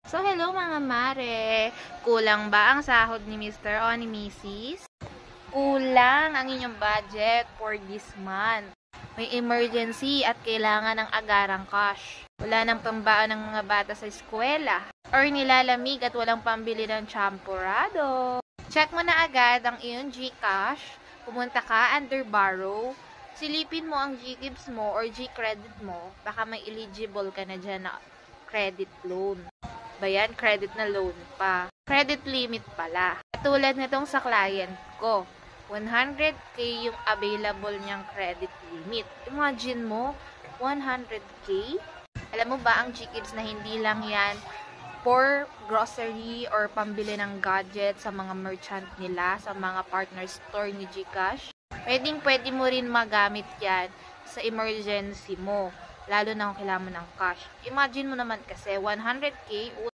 So, hello mga mare! Kulang ba ang sahod ni Mr. o ni Mrs.? Kulang ang inyong budget for this month. May emergency at kailangan ng agarang cash. Wala nang pambaon ng mga bata sa eskwela. Or nilalamig at walang pambili ng champurado. Check mo na agad ang iyong GCash. Pumunta ka under borrow. Silipin mo ang GGives mo or G-credit mo. Baka may eligible ka na dyan na credit loan. Bayan, credit na loan pa. Credit limit pala. Katulad nitong sa client ko, 100k yung available niyang credit limit. Imagine mo, 100k? Alam mo ba ang GGives na hindi lang yan for grocery or pambili ng gadget sa mga merchant nila, sa mga partner store ni GCash? Pwede mo rin magamit yan sa emergency mo. Lalo na kung kailangan mo ng cash. Imagine mo naman kasi, 100k,